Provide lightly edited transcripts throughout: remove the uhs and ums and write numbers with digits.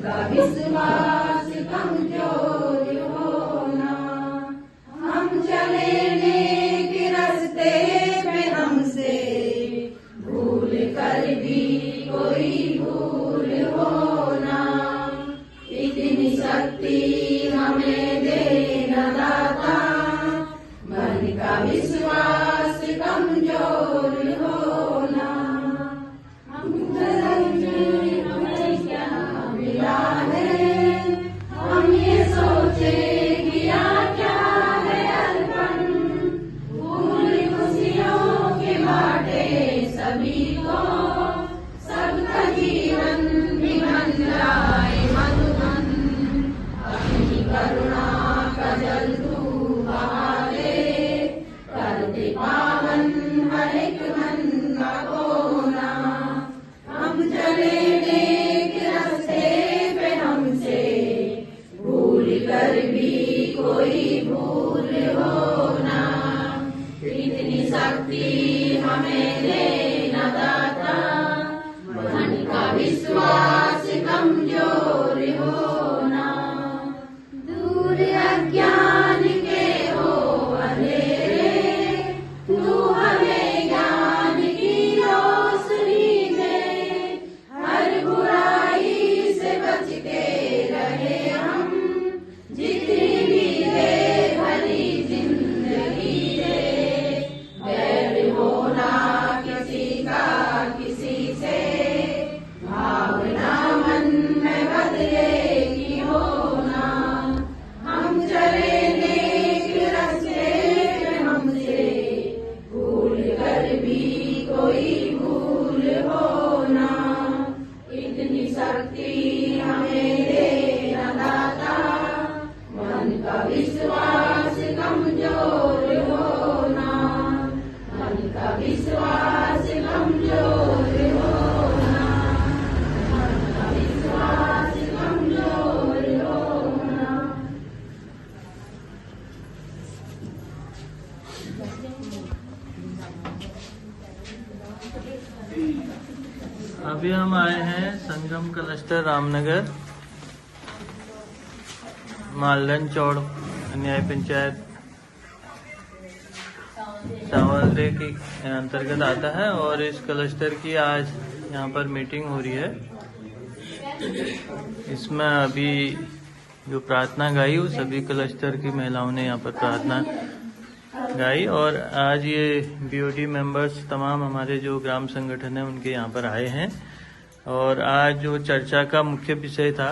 का विश्वास कमजोर होना। हम चले नेक रास्ते पे हमसे भूल कर भी कोई भूल होना। इतनी शक्ति हमें देना दाता, मन का विश्वास कमजोर होना। हम हमें क्या मिला है, हम ये सोचे किया क्या है अर्पण। फूल खुशियों के बाटे सभी को, सबका जीवन निभन जाए मधुबन। अपनी करुणा का जल तू बहा दे, कर दे पावन हर एक मन का कोना। हम चले नेक रास्ते पे हमसे भूल कर भी कोई भूल होना। इतनी शक्ति हमें देना दाता, मन का विश्वास कमजोर होना। दूर अज्ञान के हो अंधेरे, तू हमें ज्ञान की रोशनी दे। हर बुराई से बच के रहे हम, जितनी भी दे भरी जिंदगी दे। बैर होना किसी का किसी से, भावना मन में बदलेगी होना। हम चले नेक रास्ते पे हमसे भूल कर भी कोई भूल होना। इतनी शक्ति हमें देना दाता, मन का विश्वास कमजोर होना। मन का विश्वास कमजोर होना। मन का विश्वास कमजोर होना। अभी हम आए हैं संगम क्लस्टर रामनगर, मालदन चौड़ न्याय पंचायत सावलदे के अंतर्गत आता है। और इस क्लस्टर की आज यहाँ पर मीटिंग हो रही है। इसमें अभी जो प्रार्थना गाई वो सभी क्लस्टर की महिलाओं ने यहाँ पर प्रार्थना गाई। और आज ये बीओडी मेंबर्स तमाम हमारे जो ग्राम संगठन है उनके यहाँ पर आए हैं। और आज जो चर्चा का मुख्य विषय था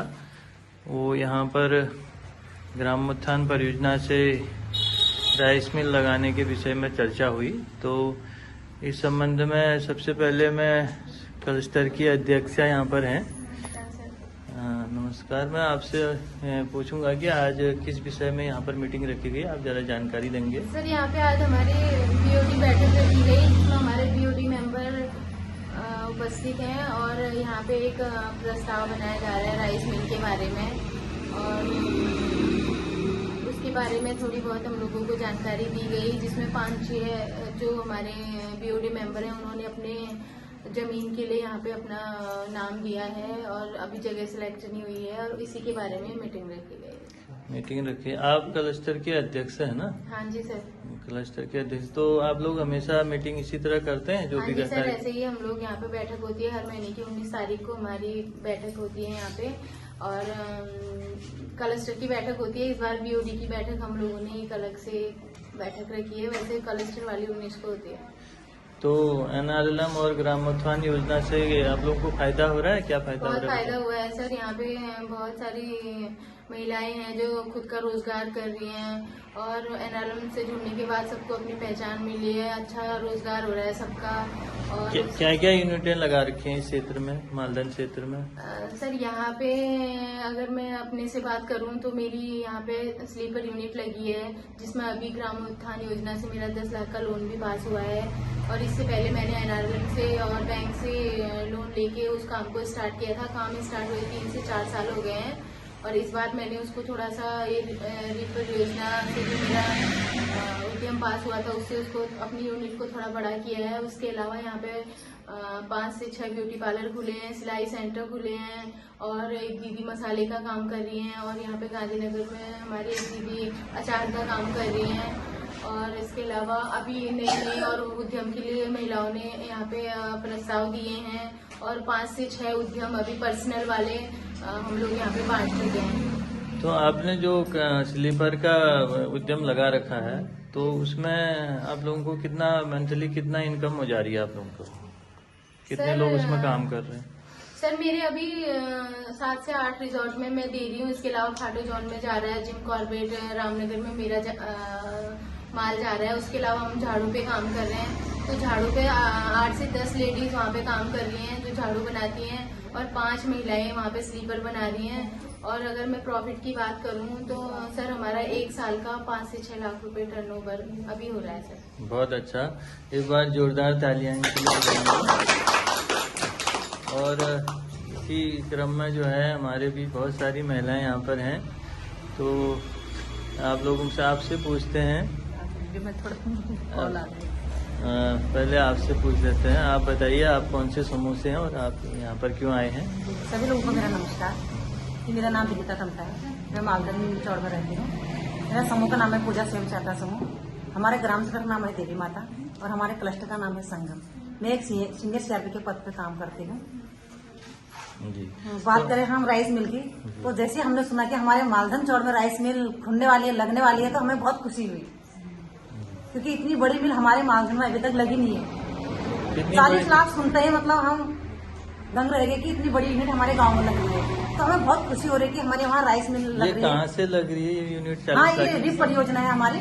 वो यहाँ पर ग्राम उत्थान परियोजना से राइस मिल लगाने के विषय में चर्चा हुई। तो इस संबंध में सबसे पहले मैं क्लस्टर की अध्यक्षा यहाँ पर हैं। नमस्कार, मैं आपसे पूछूंगा कि आज किस विषय में यहाँ पर मीटिंग रखी गई, आप जरा जानकारी देंगे। सर, यहाँ पे आज हमारी बीओडी बैठक रखी गई जिसमें हमारे बीओडी मेंबर उपस्थित हैं। और यहाँ पे एक प्रस्ताव बनाया जा रहा है राइस मिल के बारे में, और उसके बारे में थोड़ी बहुत हम लोगों को जानकारी दी गई। जिसमें 5-6 जो हमारे बीओडी मेंबर हैं उन्होंने अपने जमीन के लिए यहाँ पे अपना नाम दिया है और अभी जगह सिलेक्ट नहीं हुई है, और इसी के बारे में मीटिंग रखी गई। मीटिंग रखी। आप क्लस्टर के अध्यक्ष है ना? हाँ जी सर। क्लस्टर के अध्यक्ष, तो आप लोग हमेशा मीटिंग इसी तरह करते हैं? जो हाँ भी जी रहता सर, है ऐसे ही हम लोग यहाँ पे बैठक होती है हर महीने की 19 तारीख को हमारी बैठक होती है यहाँ पे। और क्लस्टर की बैठक होती है। इस बार बीओडी की बैठक हम लोगों ने एक अलग से बैठक रखी है, वैसे क्लस्टर वाली 19 को होती है। तो एनआरएलएम और ग्रामोत्थान योजना से आप लोगों को फायदा हो रहा है? क्या फायदा हो बहुत रहा है? फायदा हुआ है सर। यहाँ पे बहुत सारी महिलाएं हैं जो खुद का रोजगार कर रही हैं, और एनआरएलएम से जुड़ने के बाद सबको अपनी पहचान मिली है, अच्छा रोजगार हो रहा है सबका। और क्या क्या यूनिटें लगा रखी हैं इस क्षेत्र में, मालदन क्षेत्र में? सर, यहाँ पे अगर मैं अपने से बात करूँ तो मेरी यहाँ पे स्लीपर यूनिट लगी है, जिसमें अभी ग्राम उत्थान योजना से मेरा 10 लाख का लोन भी पास हुआ है। और इससे पहले मैंने एनआरएलएम से और बैंक से लोन लेके उस काम को स्टार्ट किया था। काम स्टार्ट हुए 3 से 4 साल हो गए हैं। और इस बार मैंने उसको थोड़ा सा ये रीप परियोजना से जो मेरा उद्यम पास हुआ था उससे उसको अपनी यूनिट को थोड़ा बड़ा किया है। उसके अलावा यहाँ पे 5 से 6 ब्यूटी पार्लर खुले हैं, सिलाई सेंटर खुले हैं और एक दीदी मसाले का काम कर रही हैं और यहाँ पे गांधीनगर में हमारी एक दीदी अचार का काम कर रही हैं। और इसके अलावा अभी नई और उद्यम के लिए महिलाओं ने यहाँ पे प्रस्ताव दिए हैं और 5 से 6 उद्यम अभी पर्सनल वाले हम लोग यहाँ पे बांट चुके हैं। तो आपने जो स्लीपर का उद्यम लगा रखा है तो उसमें आप लोगों को कितना मंथली कितना इनकम हो जा रही है? आप लोगों को कितने सर, लोग उसमें काम कर रहे हैं? सर मेरे अभी 7 से 8 रिजॉर्ट में मैं दे रही हूँ। इसके अलावा खाटू जोन में जा रहा है, जिम कॉर्बेट रामनगर में मेरा माल जा रहा है। उसके अलावा हम झाड़ू पे काम कर रहे हैं, तो झाड़ू पे 8 से 10 लेडीज वहाँ पे काम कर रही हैं जो झाड़ू बनाती हैं और 5 महिलाएं वहाँ पे स्लीपर बना रही हैं। और अगर मैं प्रॉफिट की बात करूँ तो सर हमारा 1 साल का 5 से 6 लाख रुपए टर्नओवर अभी हो रहा है सर। बहुत अच्छा, एक बार जोरदार तालियां इनके लिए बजाएंगे। और इसी क्रम में जो है हमारे भी बहुत सारी महिलाएं यहाँ पर हैं, तो आप लोगों से आपसे पूछते हैं। पहले आपसे पूछ लेते हैं, आप बताइए आप कौन से समूह से हैं और आप यहाँ पर क्यों आए हैं? सभी लोगों को मेरा नमस्कार। मेरा नाम विनीता तमता है, मैं मालगढ़ चौड़ में रहती हूँ। मेरा समूह का नाम है पूजा स्वयं सहायता समूह। हमारे ग्राम सभा का नाम है देवी माता और हमारे क्लस्टर का नाम है संगम। मैं एक सीनियर सीआरपी के पद पर काम करती हूँ। जी, बात करें हम राइस मिल की, तो जैसे हमने सुना कि हमारे मालधन चौड़ में राइस मिल खुलने वाली है, लगने वाली है, तो हमें बहुत खुशी हुई, क्योंकि इतनी बड़ी मिल हमारे मालधन में अभी तक लगी नहीं है। 40 लाख सुनते हैं, मतलब हम दंग रह गए कि इतनी बड़ी यूनिट हमारे गांव में लग रही है, तो हमें बहुत खुशी हो रही है कि हमारे वहाँ राइस मिल लग रही है। कहाँ से लग रही है ये यूनिट? हाँ, ये रिप परियोजना है हमारी।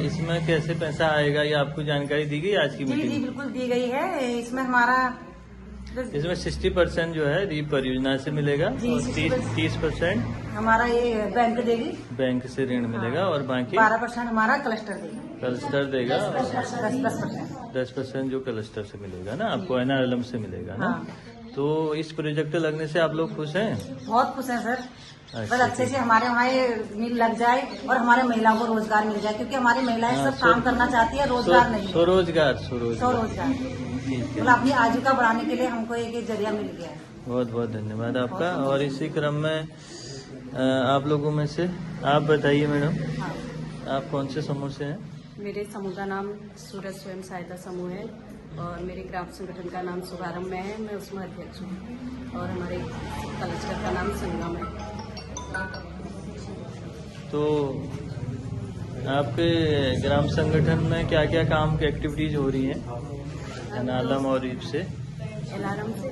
इसमें कैसे पैसा आएगा, ये आपको जानकारी दी गई आज की जी मीटिंग? जी बिल्कुल दी गई है। इसमें हमारा इसमें 60% जो है रीप परियोजना से मिलेगा जी, और 30% हमारा ये बैंक देगी, बैंक से ऋण मिलेगा और बाकी 12% हमारा क्लस्टर देगी, क्लस्टर देगा। 10%। 10% जो क्लस्टर से मिलेगा ना, आपको एनआरएलएम से मिलेगा ना। हाँ। तो इस प्रोजेक्ट लगने से आप लोग खुश हैं? बहुत खुश हैं सर। अच्छा, बस अच्छे से हमारे वहाँ ये मिल लग जाए और हमारे महिलाओं को रोजगार मिल जाए, क्योंकि हमारी महिलाएं सब काम करना चाहती है, रोजगार नहीं, स्वरोजगार। ठीक है, मतलब अपनी आजीविका बढ़ाने के लिए हमको एक जरिया मिल गया है। बहुत बहुत धन्यवाद आपका। और इसी क्रम में आप लोगों में से आप बताइए मैडम, हाँ। आप कौन से समूह से हैं? मेरे समूह का नाम सूरज स्वयं सहायता समूह है और मेरे ग्राम संगठन का नाम शुभारंभ में है, मैं उसमें अध्यक्ष हूँ और हमारे क्लस्टर का नाम संगम है। तो आपके ग्राम संगठन में क्या क्या काम की एक्टिविटीज हो रही हैं एनआरएलएम और रीप से? एनआरएम से,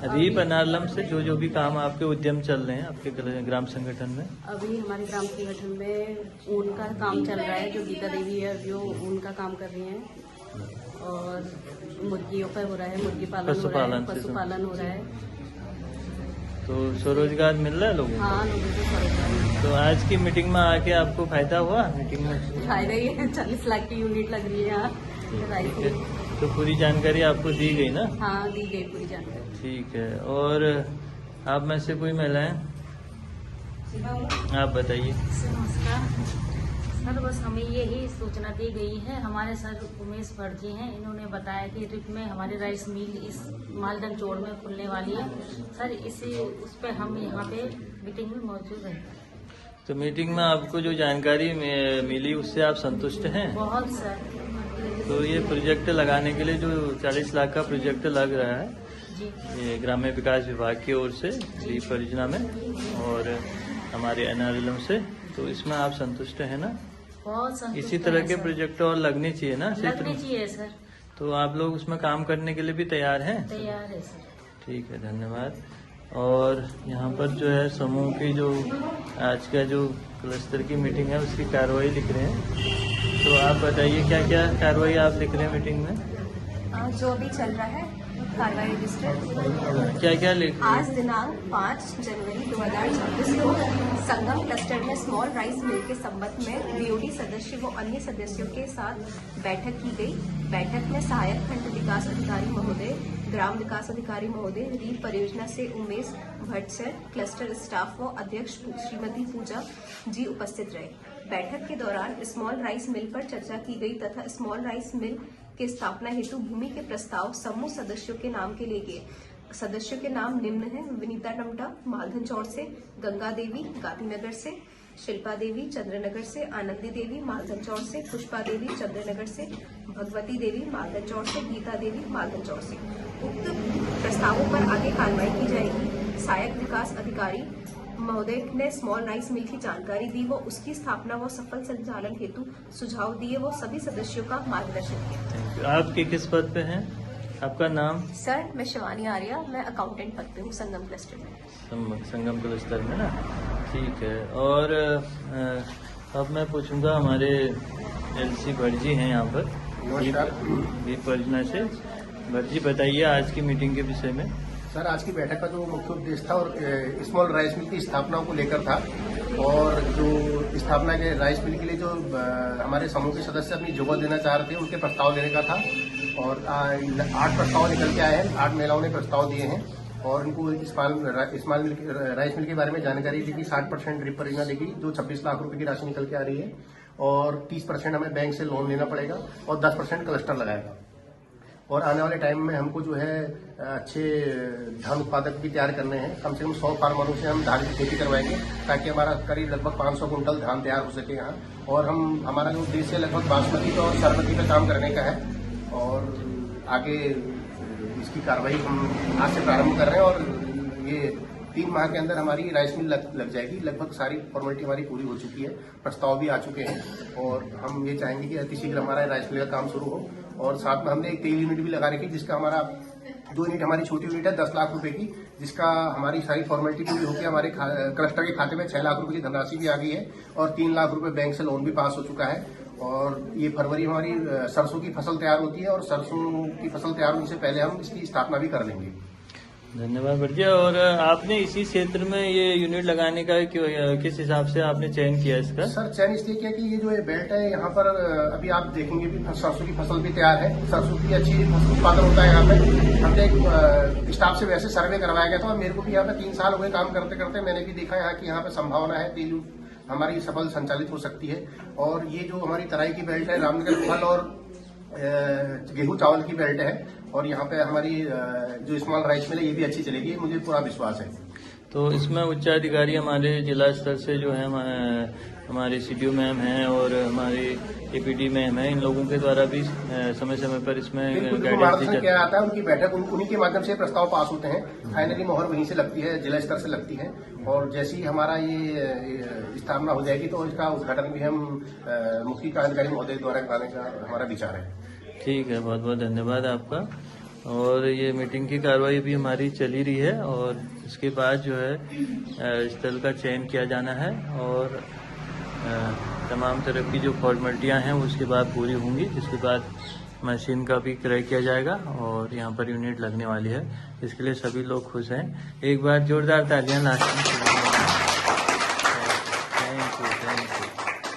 रीप एनआरएलएम से जो भी काम आपके उद्यम चल रहे हैं आपके ग्राम संगठन में? अभी हमारे ग्राम संगठन में ऊन का काम चल रहा है, जो गीता देवी है जो ऊन का काम कर रही हैं, और मुर्गियों पर हो रहा है, मुर्गी पालन हो रहा है, पशुपालन हो रहा है। तो स्वरोजगार मिल रहा है लोगों को? हाँ, लोगों को स्वरोजगार। तो आज की मीटिंग में आके आपको फायदा हुआ? मीटिंग में फायदा ही है, 40 लाख की यूनिट लग रही है यहाँ। तो पूरी जानकारी आपको दी गई ना? हाँ, दी गई पूरी जानकारी। ठीक है। और आप में से कोई महिलाएं, आप बताइए। नमस्कार सर, बस हमें यही सूचना दी गई है, हमारे सर उमेश भट्ट जी हैं, इन्होंने बताया कि रिप में हमारे राइस मिल इस मालधन चौड़ में खुलने वाली है सर, इसी उस पर हम यहाँ पे मीटिंग में मौजूद हैं। तो मीटिंग में आपको जो जानकारी मिली उससे आप संतुष्ट हैं? बहुत सर। तो ये प्रोजेक्ट लगाने के लिए जो 40 लाख का प्रोजेक्ट लग रहा है जी, ये ग्राम्य विकास विभाग की ओर से रीप परियोजना में और हमारे एनआरएलएम से, तो इसमें आप संतुष्ट हैं ना? बहुत संतुष्ट इसी तरह हैं के सर। प्रोजेक्ट और लगने चाहिए ना क्षेत्र लगने में? चाहिए सर। तो आप लोग उसमें काम करने के लिए भी तैयार हैं? तैयार है सर। ठीक है, धन्यवाद। और यहाँ पर जो है समूह की जो आज का जो क्लस्टर की मीटिंग है उसकी कार्रवाई लिख रहे हैं, तो आप बताइए क्या क्या कार्रवाई आप लिख रहे हैं मीटिंग में? जो भी चल रहा है कार्रवाई रजिस्टर क्या क्या लिख रहे आज हैं? दिनांक 5 जनवरी 2024 को संगम क्लस्टर में स्मॉल राइस मिल के संबंध में बीओडी सदस्य व अन्य सदस्यों के साथ बैठक की गई। बैठक में सहायक खंड विकास अधिकारी महोदय ग्राम विकास अधिकारी महोदय, रीप परियोजना से Umesh Bhatt sir, cluster staff व अध्यक्ष श्रीमती पूजा जी उपस्थित रहे। बैठक के दौरान स्मॉल राइस मिल पर चर्चा की गई तथा स्मॉल राइस मिल के स्थापना हेतु भूमि के प्रस्ताव समूह सदस्यों के नाम के लिए गए। सदस्यों के नाम निम्न हैं: विनीता टमटा मालधन चौड़ से, गंगा देवी गांधीनगर से, शिल्पा देवी चंद्रनगर से, आनंदी देवी मालधन चौड़ से, पुष्पा देवी चंद्रनगर से, भगवती देवी मालधन चौड़ से, गीता देवी मालधन चौड़ से। उक्त प्रस्तावों पर आगे कार्रवाई की जाएगी। सहायक विकास अधिकारी महोदय ने स्मॉल राइस मिल की जानकारी दी व उसकी स्थापना व सफल संचालन हेतु सुझाव दिए व सभी सदस्यों का मार्गदर्शन किया। आपके किस पद पे हैं? आपका नाम? सर, मैं शिवानी आर्या, मैं अकाउंटेंट पद पे हूँ संगम क्लस्टर में। संगम क्लस्टर में ना, ठीक है। और अब मैं पूछूंगा, हमारे एलसी भट्ट जी हैं यहाँ पर रीप परियोजना से। भट्ट जी बताइए आज की मीटिंग के विषय में। सर, आज की बैठक का जो मुख्य उद्देश्य था और स्मॉल राइस मिल की स्थापना को लेकर था, और जो स्थापना के राइस मिल के लिए जो हमारे समूह के सदस्य अपनी जगह देना चाह रहे थे, उनके प्रस्ताव देने का था। और 8 प्रस्ताव निकल के आए हैं। 8 महिलाओं ने प्रस्ताव दिए हैं और उनको स्मॉल राइस मिल के बारे में जानकारी दी कि 60% ड्रिप परियोजना देगी, जो 26 लाख रुपए की राशि निकल के आ रही है, और 30% हमें बैंक से लोन लेना पड़ेगा और 10% क्लस्टर लगाएगा। और आने वाले टाइम में हमको जो है अच्छे धान उत्पादक भी तैयार करने हैं। कम से कम 100 फार्मरों से हम धान की खेती करवाएंगे ताकि हमारा करीब लगभग 500 कुंटल धान तैयार हो सके यहाँ। और हमारा जो उद्देश्य लगभग बासमती और सरबती पे काम करने का है, और आगे इसकी कार्रवाई हम आज से प्रारंभ कर रहे हैं। और ये 3 माह के अंदर हमारी राइस मिल लग जाएगी। लगभग सारी फॉर्मेलिटी हमारी पूरी हो चुकी है, प्रस्ताव भी आ चुके हैं, और हम ये चाहेंगे कि अतिशीघ्र हमारा राइस मिल का काम शुरू हो। और साथ में हमने एक तेल यूनिट भी लगा रखी, जिसका हमारा 2 यूनिट हमारी छोटी यूनिट है 10 लाख रुपए की, जिसका हमारी सारी फॉर्मेलिटी पूरी होकर हमारे क्लस्टर के खाते में 6 लाख रुपए की धनराशि भी आ गई है और 3 लाख रुपए बैंक से लोन भी पास हो चुका है। और ये फरवरी हमारी सरसों की फसल तैयार होती है, और सरसों की फसल तैयार होने से पहले हम इसकी स्थापना भी कर लेंगे। धन्यवाद भट्ट जी। और आपने इसी क्षेत्र में ये यूनिट लगाने का किस हिसाब से आपने चयन किया इसका? सर, चयन इसलिए किया कि ये जो ये बेल्ट है, यहाँ पर अभी आप देखेंगे भी सरसों की फसल भी तैयार है, सरसों की अच्छी उत्पादन होता है यहाँ पे। हमने एक स्टाफ से वैसे सर्वे करवाया गया था, और मेरे को भी यहाँ पे 3 साल हो गए काम करते करते। मैंने भी देखा यहाँ की यहाँ पे संभावना है तेल हमारी सफल संचालित हो सकती है। और ये जो हमारी तराई की बेल्ट है, रामनगर फल और गेहूं चावल की बेल्ट है, और यहाँ पे हमारी जो स्मॉल राइस मिल है ये भी अच्छी चलेगी, मुझे पूरा विश्वास है। तो इसमें उच्चाधिकारी हमारे जिला स्तर से जो है हमारे सीडीओ मैम हैं और हमारे एपीडी मैम हैं, इन लोगों के द्वारा भी समय समय पर इसमें गाइडेंस किया जाता है। उनकी बैठक उन्हीं के माध्यम से प्रस्ताव पास होते हैं। फाइनली मोहर वहीं से लगती है, जिला स्तर से लगती है। और जैसे ही हमारा ये स्थापना हो जाएगी तो इसका उद्घाटन भी हम मुख्य कार्यकारी महोदय द्वारा कराने का हमारा विचार है। ठीक है, बहुत बहुत धन्यवाद आपका। और ये मीटिंग की कार्रवाई भी हमारी चली रही है, और इसके बाद जो है स्थल का चयन किया जाना है, और तमाम तरह की जो फॉर्मेलिटियां हैं उसके बाद पूरी होंगी, जिसके बाद मशीन का भी क्रय किया जाएगा और यहाँ पर यूनिट लगने वाली है। इसके लिए सभी लोग खुश हैं। एक बार जोरदार तालियां लास्ट में।